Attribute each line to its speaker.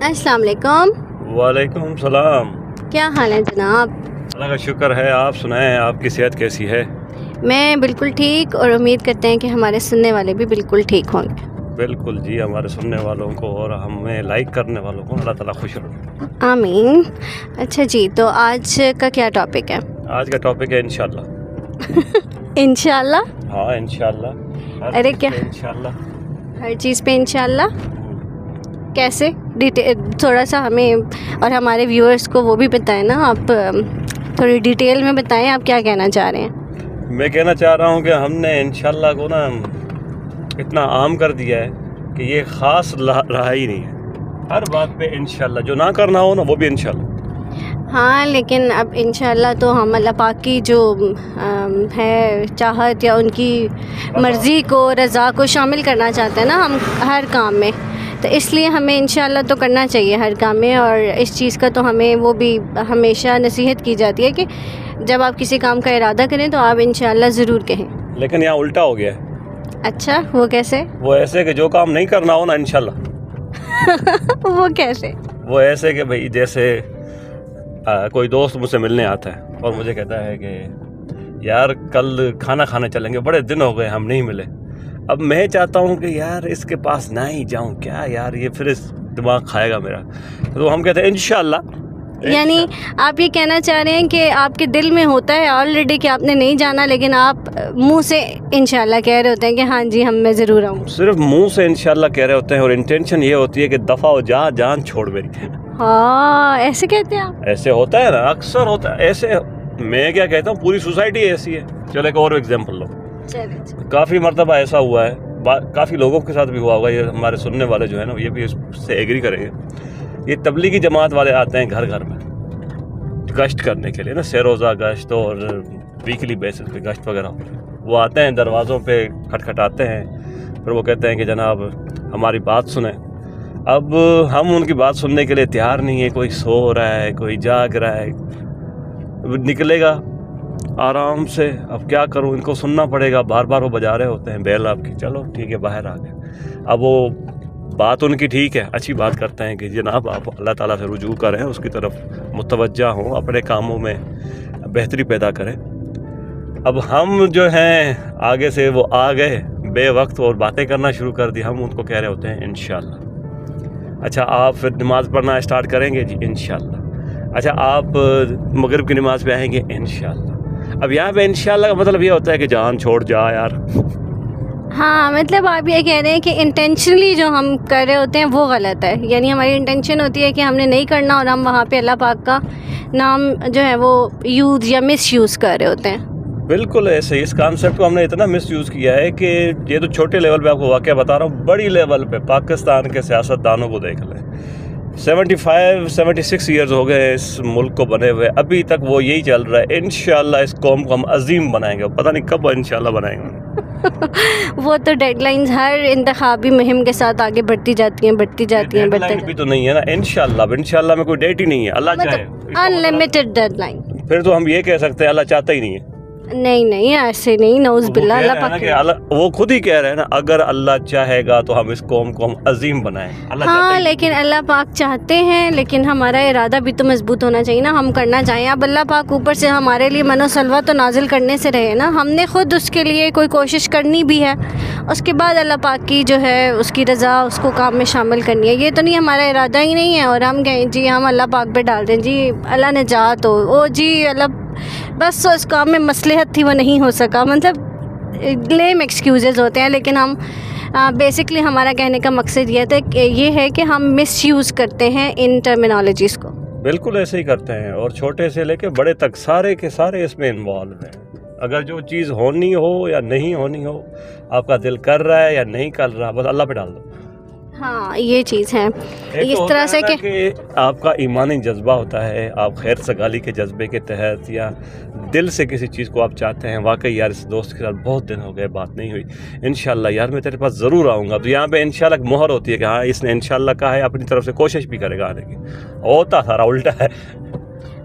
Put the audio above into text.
Speaker 1: السلام علیکم.
Speaker 2: وعلیکم السلام.
Speaker 1: کیا حال ہے جناب؟
Speaker 2: اللہ کا شکر ہے. آپ سنائیں, آپ کی صحت کیسی ہے؟
Speaker 1: میں بالکل ٹھیک, اور امید کرتے ہیں کہ ہمارے سننے والے بھی بالکل ٹھیک ہوں گے.
Speaker 2: بالکل جی, ہمارے سننے والوں کو اور ہمیں لائک کرنے والوں کو اللہ تعالیٰ خوش رکھے.
Speaker 1: آمین. اچھا جی, تو آج کا کیا ٹاپک ہے؟
Speaker 2: آج کا ٹاپک ہے انشاءاللہ.
Speaker 1: انشاءاللہ.
Speaker 2: ہاں انشاءاللہ.
Speaker 1: ارے کیا
Speaker 2: انشاءاللہ,
Speaker 1: ہر چیز پہ انشاءاللہ کیسے؟ تھوڑا سا ہمیں اور ہمارے ویورز کو وہ بھی بتائیں نا, آپ تھوڑی ڈیٹیل میں بتائیں آپ کیا کہنا چاہ رہے ہیں.
Speaker 2: میں کہنا چاہ رہا ہوں کہ ہم نے انشاءاللہ کو نا اتنا عام کر دیا ہے کہ یہ خاص رہا ہی نہیں ہے. ہر بات پہ انشاءاللہ, جو نہ کرنا ہو نا وہ بھی انشاءاللہ.
Speaker 1: ہاں, لیکن اب انشاءاللہ تو ہم اللہ پاک کی جو ہے چاہت یا ان کی مرضی کو, رضا کو شامل کرنا چاہتے ہیں نا ہم ہر کام میں, تو اس لیے ہمیں انشاءاللہ تو کرنا چاہیے ہر کام میں. اور اس چیز کا تو ہمیں وہ بھی ہمیشہ نصیحت کی جاتی ہے کہ جب آپ کسی کام کا ارادہ کریں تو آپ انشاءاللہ ضرور کہیں.
Speaker 2: لیکن یہاں الٹا ہو گیا ہے.
Speaker 1: اچھا, وہ کیسے؟
Speaker 2: وہ ایسے کہ جو کام نہیں کرنا ہو نا انشاءاللہ.
Speaker 1: وہ کیسے؟
Speaker 2: وہ ایسے کہ بھئی جیسے کوئی دوست مجھ سے ملنے آتا ہے اور مجھے کہتا ہے کہ یار کل کھانا کھانے چلیں گے, بڑے دن ہو گئے ہم نہیں ملے. اب میں چاہتا ہوں کہ یار اس کے پاس نہ ہی جاؤں, کیا یار یہ پھر دماغ کھائے گا میرا. تو ہم کہتے ہیں انشاءاللہ.
Speaker 1: یعنی آپ یہ کہنا چاہ رہے ہیں کہ آپ کے دل میں ہوتا ہے آلریڈی کہ آپ نے نہیں جانا, لیکن آپ منہ سے انشاءاللہ کہہ رہے ہوتے ہیں کہ ہاں جی میں ضرور آؤں.
Speaker 2: صرف منہ سے انشاءاللہ کہہ رہے ہوتے ہیں اور انٹینشن یہ ہوتی ہے کہ دفع ہو جا, جان چھوڑ میری.
Speaker 1: ہاں, ایسے کہتے ہیں آپ؟
Speaker 2: ایسے ہوتا ہے نا, اکثر ہوتا ہے ایسے. میں کیا کہتا ہوں, پوری سوسائٹی ایسی ہے. چلو ایک اور ایگزامپل لو. کافی مرتبہ ایسا ہوا ہے, کافی لوگوں کے ساتھ بھی ہوا ہوگا, یہ ہمارے سننے والے جو ہیں نا یہ بھی اس سے ایگری کریں گے. یہ تبلیغی جماعت والے آتے ہیں گھر گھر میں گشت کرنے کے لیے نا, سہ روزہ گشت اور ویکلی بیسس پہ گشت وغیرہ. وہ آتے ہیں دروازوں پہ کھٹکھٹاتے ہیں, پھر وہ کہتے ہیں کہ جناب ہماری بات سنیں. اب ہم ان کی بات سننے کے لیے تیار نہیں ہے. کوئی سو رہا ہے, کوئی جاگ رہا ہے, نکلے گا آرام سے. اب کیا کروں, ان کو سننا پڑے گا. بار بار وہ بجا رہے ہوتے ہیں بیل آپ کی. چلو ٹھیک ہے, باہر آ گئے. اب وہ بات ان کی ٹھیک ہے, اچھی بات کرتے ہیں کہ جناب آپ اللہ تعالیٰ سے رجوع کریں, اس کی طرف متوجہ ہوں, اپنے کاموں میں بہتری پیدا کریں. اب ہم جو ہیں آگے سے وہ آ گئے بے وقت اور باتیں کرنا شروع کر دی. ہم ان کو کہہ رہے ہوتے ہیں انشاءاللہ. اچھا آپ پھر نماز پڑھنا اسٹارٹ کریں گے جی انشاءاللہ. اچھا آپ مغرب کی نماز پہ آئیں گے انشاءاللہ. اب یہاں پہ انشاءاللہ کا مطلب یہ ہوتا ہے کہ جان چھوڑ جا یار.
Speaker 1: ہاں, مطلب آپ یہ کہہ رہے ہیں کہ انٹینشنلی جو ہم کر رہے ہوتے ہیں وہ غلط ہے. یعنی ہماری انٹینشن ہوتی ہے کہ ہم نے نہیں کرنا, اور ہم وہاں پہ اللہ پاک کا نام جو ہے وہ یوز یا مس یوز کر رہے ہوتے ہیں. بالکل
Speaker 2: ایسے اس کانسیپٹ کو ہم نے اتنا مس یوز کیا ہے کہ یہ تو چھوٹے لیول پہ آپ کو واقعہ بتا رہا ہوں, بڑی لیول پہ پاکستان کے سیاست دانوں کو دیکھ لیں. 76 ایئرز ہو گئے اس ملک کو بنے ہوئے, ابھی تک وہ یہی چل رہا ہے انشاءاللہ اس قوم کو ہم عظیم بنائیں گے. پتہ نہیں کب انشاءاللہ بنائیں گے.
Speaker 1: وہ تو ڈیڈ لائنز ہر انتخابی مہم کے ساتھ آگے بڑھتی جاتی ہیں.
Speaker 2: ڈیڈ لائن بھی تو نہیں ہے نا انشاءاللہ. اب انشاءاللہ میں کوئی ڈیٹ ہی نہیں ہے. اللہ چاہے
Speaker 1: انلمیٹڈ ڈیڈ لائن.
Speaker 2: پھر تو ہم یہ کہہ سکتے ہیں اللہ چاہتا ہی نہیں ہے.
Speaker 1: نہیں ایسے نہیں, نعوذ باللہ. اللہ پاک
Speaker 2: وہ خود ہی کہہ رہے ہیں نا, اگر اللہ چاہے گا تو ہم اس قوم کو ہم عظیم بنائیں.
Speaker 1: ہاں, لیکن اللہ پاک چاہتے ہیں, لیکن ہمارا ارادہ بھی تو مضبوط ہونا چاہیے نا, ہم کرنا چاہیں. اب اللہ پاک اوپر سے ہمارے لیے من و سلوہ تو نازل کرنے سے رہے نا, ہم نے خود اس کے لیے کوئی کوشش کرنی بھی ہے. اس کے بعد اللہ پاک کی جو ہے اس کی رضا اس کو کام میں شامل کرنی ہے. یہ تو نہیں ہمارا ارادہ ہی نہیں ہے اور ہم کہیں جی ہم اللہ پاک پہ ڈال دیں جی اللہ نے چاہا تو او جی اللہ بس اس کام میں مصلحت تھی وہ نہیں ہو سکا. مطلب لیم ایکسکیوزز ہوتے ہیں. لیکن ہم بیسکلی ہمارا کہنے کا مقصد یہ ہے کہ ہم مس یوز کرتے ہیں ان ٹرمینالوجیز کو.
Speaker 2: بالکل ایسے ہی کرتے ہیں, اور چھوٹے سے لے کے بڑے تک سارے کے سارے اس میں انوالو ہیں. اگر جو چیز ہونی ہو یا نہیں ہونی ہو, آپ کا دل کر رہا ہے یا نہیں کر رہا, بس اللہ پہ ڈال دو.
Speaker 1: ہاں یہ چیز ہے اس طرح سے
Speaker 2: کہ آپ کا ایمانی جذبہ ہوتا ہے, آپ خیر سگالی کے جذبے کے تحت یا دل سے کسی چیز کو آپ چاہتے ہیں, واقعی یار اس دوست کے ساتھ بہت دن ہو گئے بات نہیں ہوئی, انشاءاللہ یار میں تیرے پاس ضرور آؤں گا. تو یہاں پہ انشاءاللہ مہر ہوتی ہے کہ ہاں اس نے انشاءاللہ کہا ہے, اپنی طرف سے کوشش بھی کرے گا آنے کی. ہوتا سارا الٹا ہے.